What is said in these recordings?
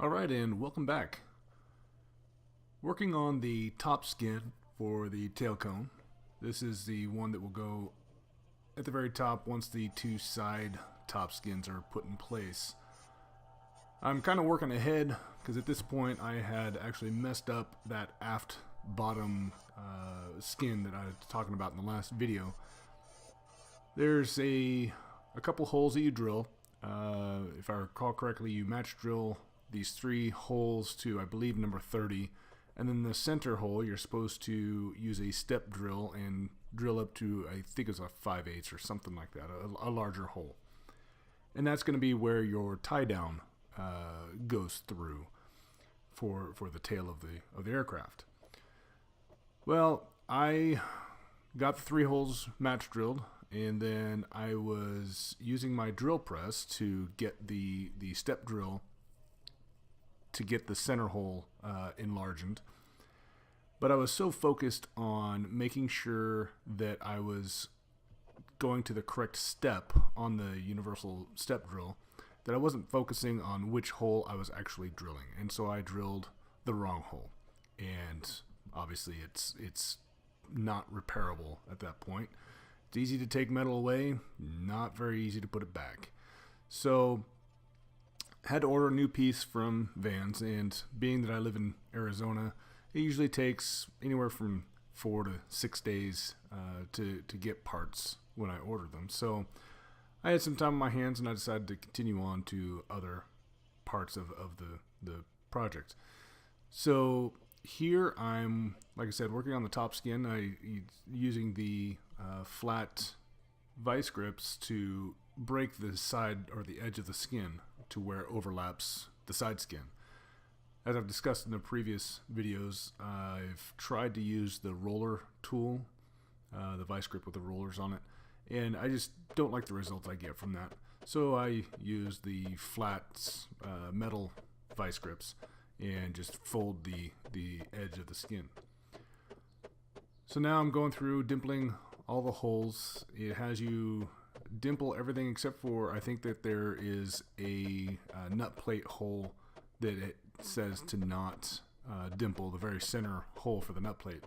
Alright, and welcome back. Working on the top skin for the tail cone. This is the one that will go at the very top once the two side top skins are put in place. I'm kind of working ahead because at this point I had actually messed up that aft bottom skin that I was talking about in the last video. There's a couple holes that you drill. If I recall correctly, you match drill these three holes to, I believe, number 30, and then the center hole you're supposed to use a step drill and drill up to, I think it's a 5/8 or something like that, a larger hole, and that's going to be where your tie down goes through for the tail of the aircraft. Well, I got the three holes match drilled, and then I was using my drill press to get the step drill to get the center hole enlarged. But I was so focused on making sure that I was going to the correct step on the universal step drill that I wasn't focusing on which hole I was actually drilling. And so I drilled the wrong hole. And obviously it's not repairable at that point. It's easy to take metal away, not very easy to put it back. So had to order a new piece from Vans, and being that I live in Arizona, it usually takes anywhere from 4 to 6 days to get parts when I order them. So I had some time on my hands, and I decided to continue on to other parts of the project. So here I'm, like I said, working on the top skin. Using the flat vice grips to break the side or the edge of the skin to where it overlaps the side skin. As I've discussed in the previous videos, I've tried to use the roller tool, the vice grip with the rollers on it, and I just don't like the results I get from that. So I use the flat metal vice grips and just fold the edge of the skin. So now I'm going through dimpling all the holes. It has you dimple everything except for, I think that there is a nut plate hole that it says to not dimple, the very center hole for the nut plate.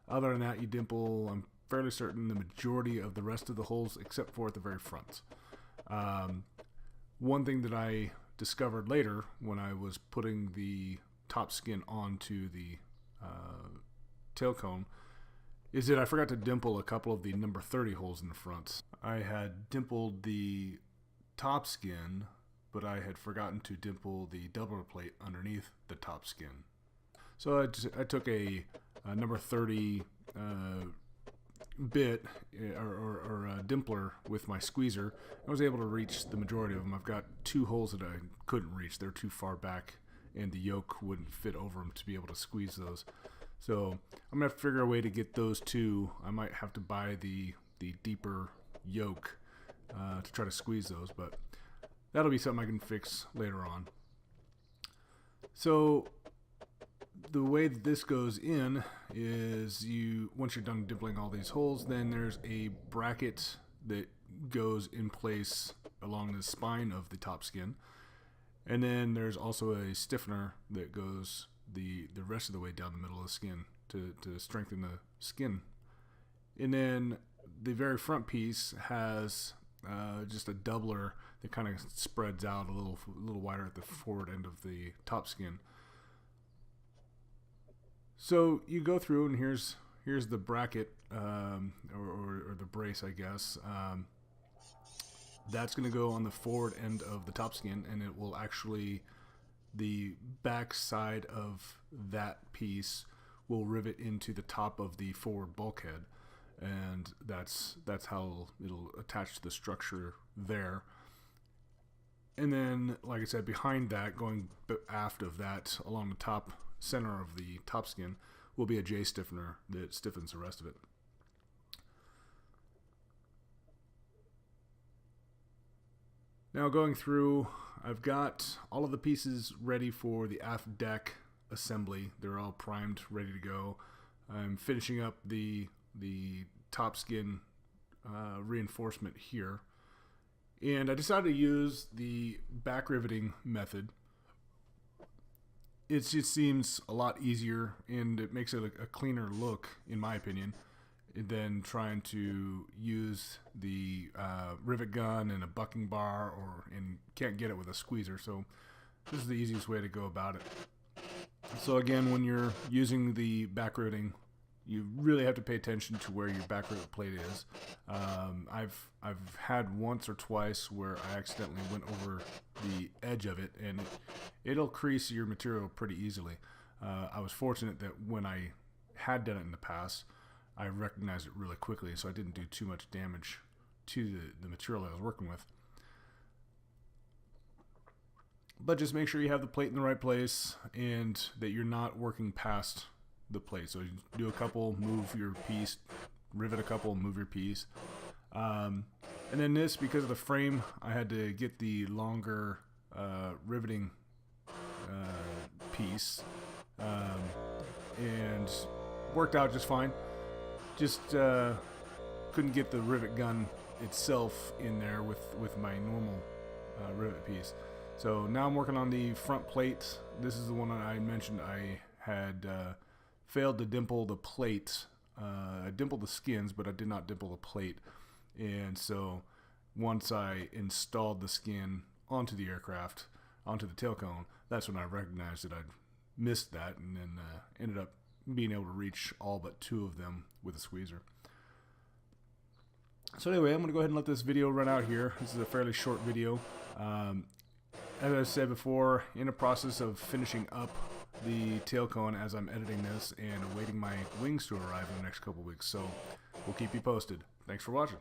Other than that, you dimple, I'm fairly certain, the majority of the rest of the holes except for at the very front. One thing that I discovered later when I was putting the top skin onto the tail cone is that I forgot to dimple a couple of the number 30 holes in the front. I had dimpled the top skin, but I had forgotten to dimple the double plate underneath the top skin. So I took a number 30 bit or dimpler with my squeezer. I was able to reach the majority of them. I've got two holes that I couldn't reach. They're too far back, and the yoke wouldn't fit over them to be able to squeeze those. So I'm going to have to figure a way to get those two. I might have to buy the deeper yoke to try to squeeze those, but that'll be something I can fix later on. So the way that this goes in is once you're done dimpling all these holes, then there's a bracket that goes in place along the spine of the top skin. And then there's also a stiffener that goes the rest of the way down the middle of the skin to strengthen the skin. And then the very front piece has just a doubler that kind of spreads out a little wider at the forward end of the top skin. So you go through, and here's the bracket or the brace, I guess. That's going to go on the forward end of the top skin, and it will actually, the back side of that piece will rivet into the top of the forward bulkhead, and that's how it'll attach to the structure there. And then, like I said, behind that, going aft of that, along the top center of the top skin, will be a J stiffener that stiffens the rest of it. Now going through, I've got all of the pieces ready for the aft deck assembly. They're all primed, ready to go. I'm finishing up the top skin reinforcement here. And I decided to use the back riveting method it just seems a lot easier, and it makes it a cleaner look, in my opinion, than trying to use the rivet gun and a bucking bar, and can't get it with a squeezer. So this is the easiest way to go about it. So again, when you're using the back riveting, you really have to pay attention to where your back rivet plate is. I've had once or twice where I accidentally went over the edge of it, and it'll crease your material pretty easily. I was fortunate that when I had done it in the past, I recognized it really quickly, so I didn't do too much damage to the material I was working with. But just make sure you have the plate in the right place and that you're not working past the plate. So you do a couple, move your piece, rivet a couple, move your piece. And then this, because of the frame, I had to get the longer riveting piece, and worked out just fine. Just couldn't get the rivet gun itself in there with my normal rivet piece. So now I'm working on the front plate. This is the one that I mentioned I had failed to dimple the plate. I dimpled the skins, but I did not dimple the plate. And so once I installed the skin onto the aircraft, onto the tailcone, that's when I recognized that I'd missed that, and then ended up being able to reach all but 2 of them with a squeezer. So anyway, I'm going to go ahead and let this video run out here. This is a fairly short video. As I said before, in the process of finishing up the tailcone as I'm editing this and awaiting my wings to arrive in the next couple weeks. So we'll keep you posted. Thanks for watching.